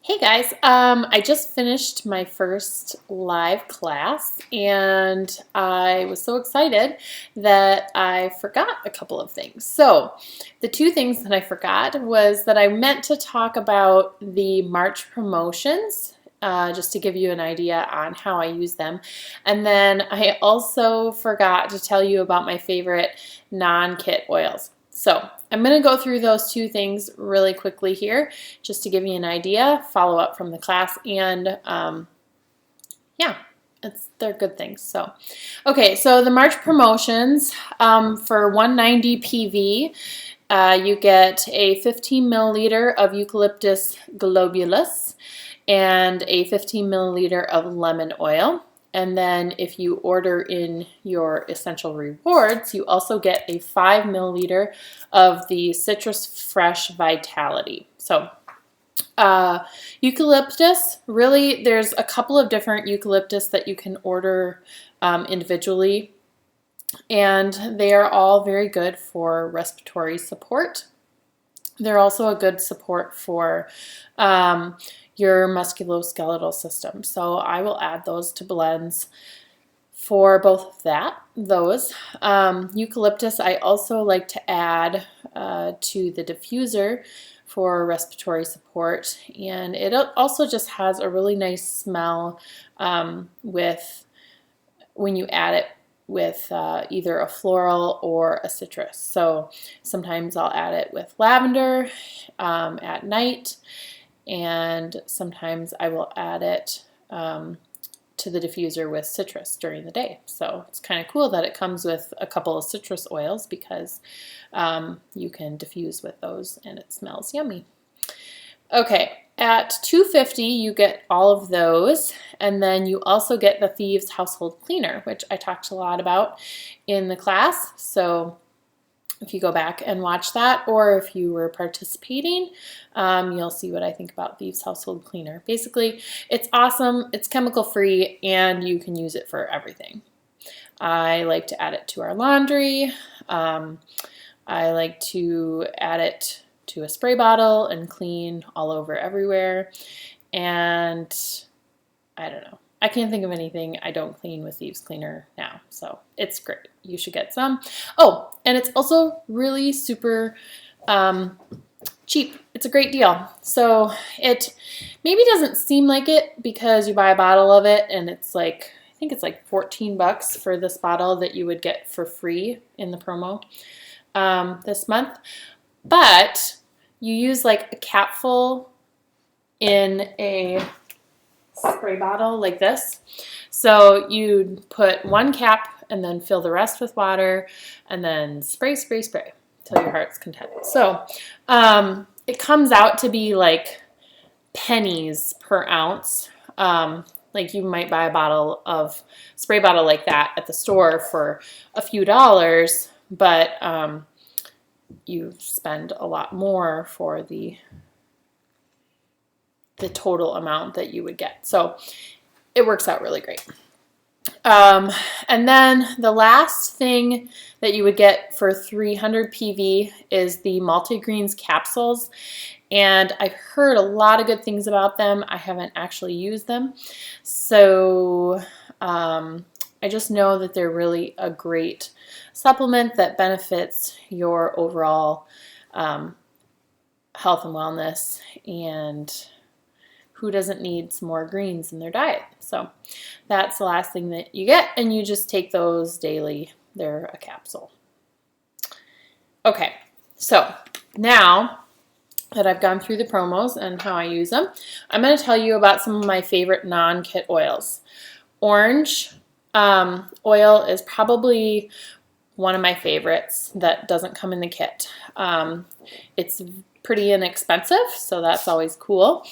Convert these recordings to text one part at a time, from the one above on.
Hey guys, I just finished my first live class and I was so excited that I forgot a couple of things. So, the two things that I forgot was that I meant to talk about the March promotions, just to give you an idea on how I use them. And then I also forgot to tell you about my favorite non-kit oils. So I'm going to go through those two things really quickly here just to give you an idea, follow up from the class, and yeah, they're good things. So, okay, so the March promotions for 190 PV, you get a 15 milliliter of eucalyptus globulus and a 15 milliliter of lemon oil. And then if you order in your essential rewards, you also get a 5 milliliter of the Citrus Fresh Vitality. So eucalyptus, really there's a couple of different eucalyptus that you can order individually, and they are all very good for respiratory support. They're also a good support for your musculoskeletal system. So I will add those to blends for both of those. Eucalyptus I also like to add to the diffuser for respiratory support, and it also just has a really nice smell with when you add it with either a floral or a citrus. So sometimes I'll add it with lavender at night, and sometimes I will add it to the diffuser with citrus during the day. So it's kind of cool that it comes with a couple of citrus oils because you can diffuse with those and it smells yummy. Okay, at $2.50 you get all of those, and then you also get the Thieves Household Cleaner, which I talked a lot about in the class. So if you go back and watch that, or if you were participating, you'll see what I think about Thieves Household Cleaner. Basically, it's awesome, it's chemical free, and you can use it for everything. I like to add it to our laundry. I like to add it to a spray bottle and clean all over everywhere. And I don't know. I can't think of anything I don't clean with Thieves Cleaner now. So it's great. You should get some. Oh, and it's also really super cheap. It's a great deal. So it maybe doesn't seem like it because you buy a bottle of it and it's like, I think it's like 14 bucks for this bottle that you would get for free in the promo this month. But you use like a capful in a spray bottle like this. So you'd put one cap and then fill the rest with water and then spray, spray, spray till your heart's content. So it comes out to be like pennies per ounce. Like you might buy a bottle of spray bottle like that at the store for a few dollars, but you spend a lot more for the total amount that you would get. So it works out really great. And then the last thing that you would get for 300 PV is the multi-greens capsules. And I've heard a lot of good things about them. I haven't actually used them. So I just know that they're really a great supplement that benefits your overall health and wellness, and who doesn't need some more greens in their diet? So that's the last thing that you get, and you just take those daily. They're a capsule. Okay, so now that I've gone through the promos and how I use them, I'm going to tell you about some of my favorite non-kit oils. Orange oil is probably one of my favorites that doesn't come in the kit. It's pretty inexpensive, so that's always cool.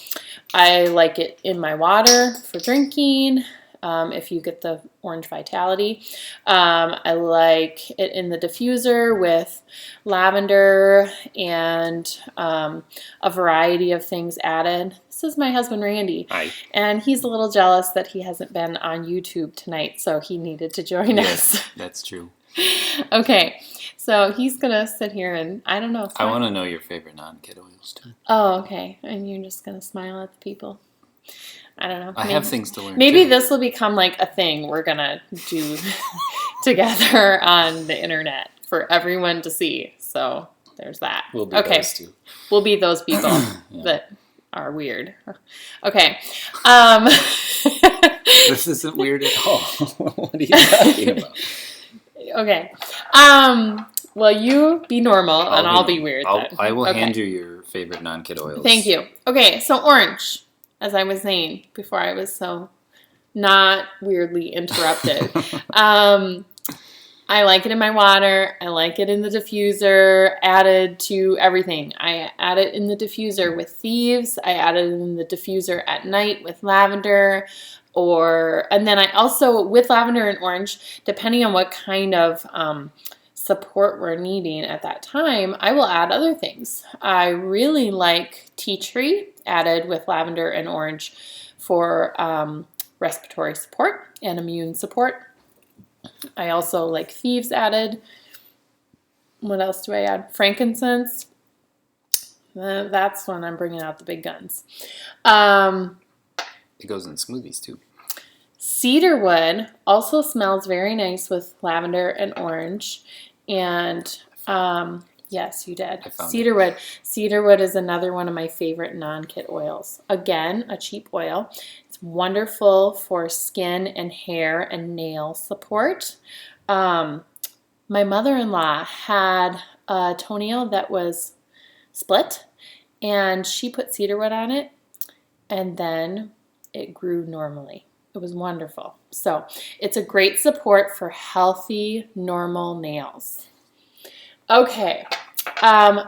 I like it in my water for drinking, if you get the Orange Vitality. I like it in the diffuser with lavender and a variety of things added. This is my husband Randy. Hi. And he's a little jealous that he hasn't been on YouTube tonight, so he needed to join us. That's true. Okay, so he's gonna sit here and I don't know. I want to know your favorite non-kid oils too. Oh, okay. And you're just gonna smile at the people. I don't know. I have things to learn. Maybe too. this will become like a thing we're gonna do together on the internet for everyone to see. So there's that. We'll be those two. We'll be those people Yeah. that are weird. Okay. This isn't weird at all. What are you talking about? Okay. Well, you be normal and I'll be weird. I will hand you your favorite non-kid oils. Thank you. Okay, so orange, as I was saying before I was so not weirdly interrupted. I like it in my water. I like it in the diffuser, added to everything. I add it in the diffuser with Thieves. I add it in the diffuser at night with lavender. And then I also, with lavender and orange, depending on what kind of support we're needing at that time, I will add other things. I really like tea tree added with lavender and orange for respiratory support and immune support. I also like Thieves added. What else do I add? Frankincense. That's when I'm bringing out the big guns. It goes in smoothies too. Cedarwood also smells very nice with lavender and orange. And yes, you did. Cedarwood. Cedarwood is another one of my favorite non-kit oils. Again, a cheap oil. It's wonderful for skin and hair and nail support. My mother-in-law had a toenail that was split, and she put cedarwood on it, and then it grew normally. It was wonderful. So it's a great support for healthy, normal nails. Okay,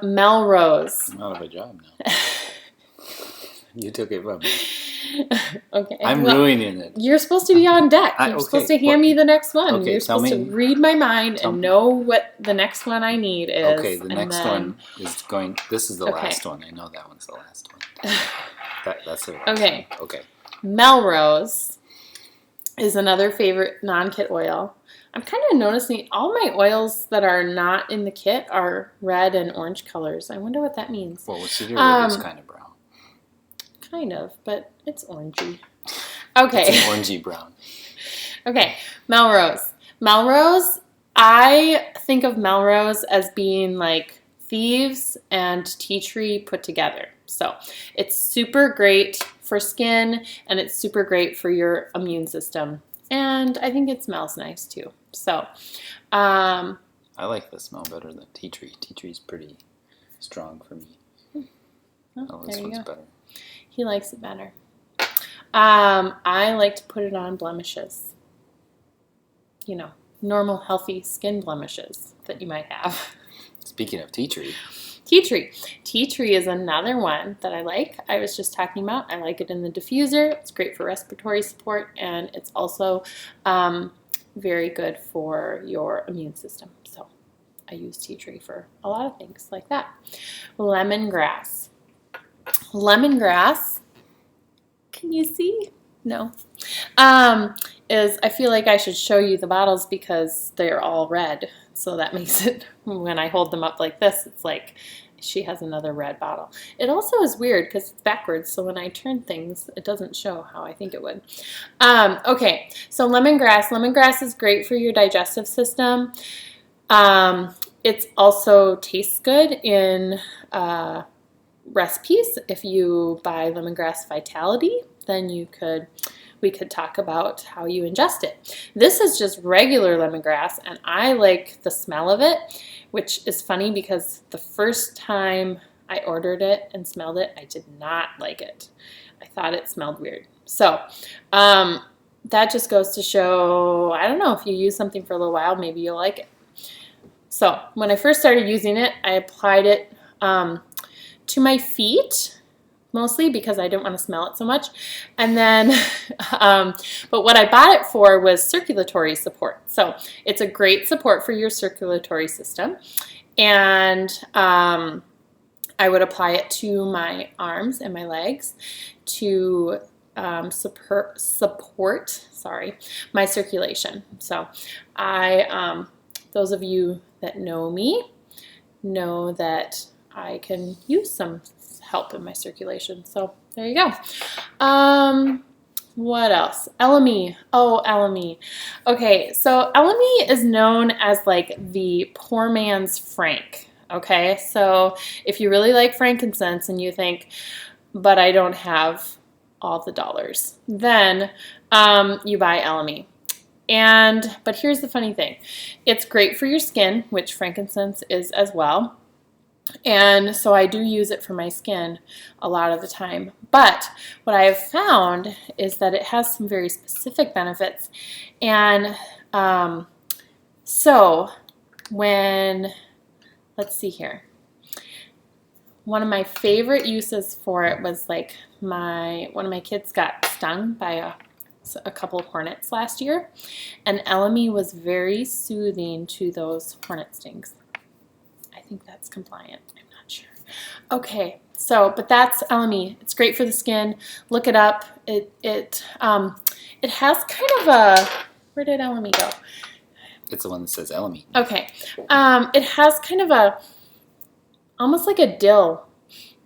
Melrose. I'm out of a job now. You took it from me. Okay. I'm ruining it. You're supposed to be on deck. You're supposed to hand me the next one. Okay, you're supposed to read my mind and know what the next one I need is. Okay, the next one is going. This is the last one. I know that one's the last one. That's it. Okay. Okay. Melrose is another favorite non-kit oil. I'm kind of noticing all my oils that are not in the kit are red and orange colors. I wonder what that means. Well, cedarwood is kind of brown. Kind of, but it's orangey. Okay. It's an orangey brown. Okay, Melrose. Melrose, I think of Melrose as being like Thieves and tea tree put together. So it's super great for skin and it's super great for your immune system. And I think it smells nice too. So I like the smell better than tea tree. Tea tree's pretty strong for me. This one's better. He likes it better. I like to put it on blemishes. You know, normal, healthy skin blemishes that you might have. Speaking of tea tree. Tea tree. Tea tree is another one that I like. I was just talking about. I like it in the diffuser. It's great for respiratory support, and it's also very good for your immune system. So I use tea tree for a lot of things like that. Lemongrass. Lemongrass, can you see? No. I feel like I should show you the bottles because they're all red. So that makes it, when I hold them up like this, it's like she has another red bottle. It also is weird because it's backwards. So when I turn things, it doesn't show how I think it would. Okay, so lemongrass. Lemongrass is great for your digestive system. It also tastes good in recipes. If you buy lemongrass Vitality, then we could talk about how you ingest it. This is just regular lemongrass, and I like the smell of it, which is funny because the first time I ordered it and smelled it, I did not like it. I thought it smelled weird. So that just goes to show, I don't know, if you use something for a little while, maybe you'll like it. So when I first started using it, I applied it to my feet, mostly because I didn't want to smell it so much. And then, but what I bought it for was circulatory support. So it's a great support for your circulatory system. And I would apply it to my arms and my legs to support my circulation. So those of you that know me know that I can use some help in my circulation. So there you go. What else? LME. Oh, LME. Okay, so LME is known as like the poor man's frank. Okay, so if you really like frankincense and you think, but I don't have all the dollars, then you buy LME. But here's the funny thing. It's great for your skin, which frankincense is as well. And so I do use it for my skin a lot of the time. But what I have found is that it has some very specific benefits. And so let's see here. One of my favorite uses for it was like one of my kids got stung by a couple of hornets last year. And LME was very soothing to those hornet stings. I think that's compliant. I'm not sure. Okay, but that's LME. It's great for the skin. Look it up. It has kind of a, where did LME go? It's the one that says LME. Okay. It has kind of almost like a dill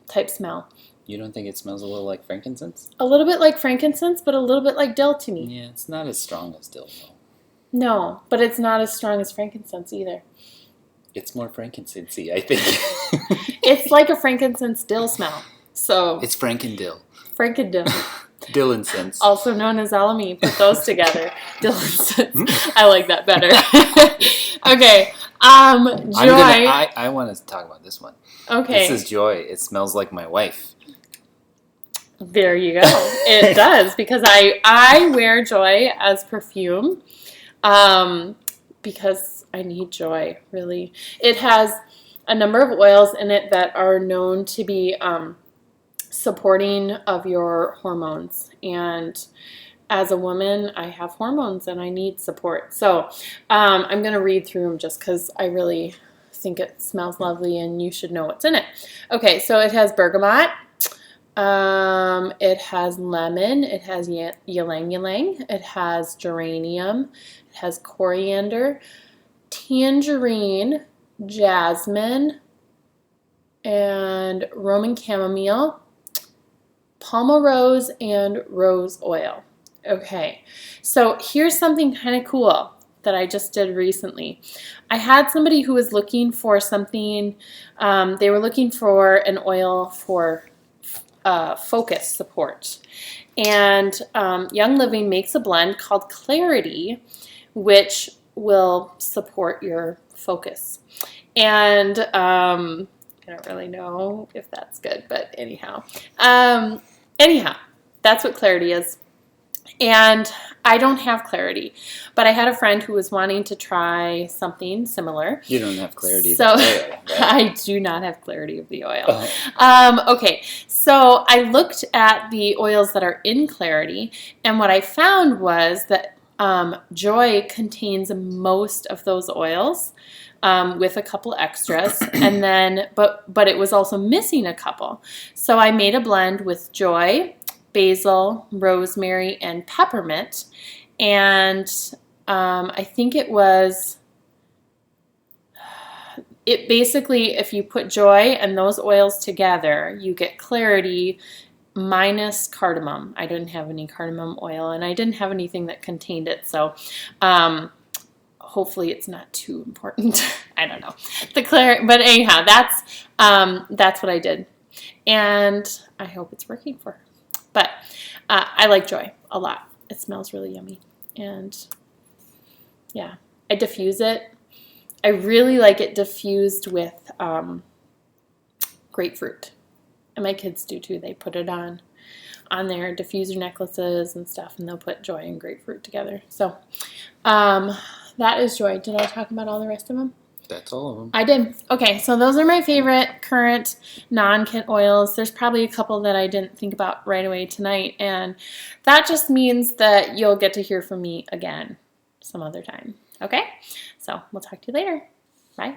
type smell. You don't think it smells a little like frankincense? A little bit like frankincense, but a little bit like dill to me. Yeah, it's not as strong as dill, though. No, but it's not as strong as frankincense either. It's more frankincense-y, I think. It's like a frankincense dill smell. So it's frankendill. Frankendill. Dill incense. Also known as LME. Put those together. Dill incense. I like that better. Okay. Joy. I want to talk about this one. Okay. This is Joy. It smells like my wife. There you go. It does, because I wear Joy as perfume because I need Joy, really. It has a number of oils in it that are known to be supporting of your hormones. And as a woman, I have hormones and I need support. So I'm going to read through them just because I really think it smells lovely and you should know what's in it. Okay, so it has bergamot. It has lemon. It has ylang ylang. It has geranium. It has coriander, tangerine, jasmine, and Roman chamomile, palmarose, and rose oil. Okay, so here's something kind of cool that I just did recently. I had somebody who was looking for something, they were looking for an oil for focus support. And Young Living makes a blend called Clarity, which will support your focus. And I don't really know if that's good, but anyhow. That's what Clarity is. And I don't have Clarity, but I had a friend who was wanting to try something similar. You don't have Clarity so, of the oil, right? I do not have Clarity of the oil. Okay, so I looked at the oils that are in Clarity, and what I found was that Joy contains most of those oils with a couple extras, and then but it was also missing a couple. So I made a blend with Joy, basil, rosemary, and peppermint, and I think it basically, if you put Joy and those oils together, you get Clarity minus cardamom. I didn't have any cardamom oil, and I didn't have anything that contained it, so hopefully it's not too important. I don't know. But anyhow, that's what I did, and I hope it's working for her. But I like Joy a lot. It smells really yummy, and yeah, I diffuse it. I really like it diffused with grapefruit, and my kids do too. They put it on their diffuser necklaces and stuff, and they'll put Joy and grapefruit together. So that is Joy. Did I talk about all the rest of them? That's all of them. I did. Okay, so those are my favorite current non-Kent oils. There's probably a couple that I didn't think about right away tonight, and that just means that you'll get to hear from me again some other time. Okay? So we'll talk to you later. Bye.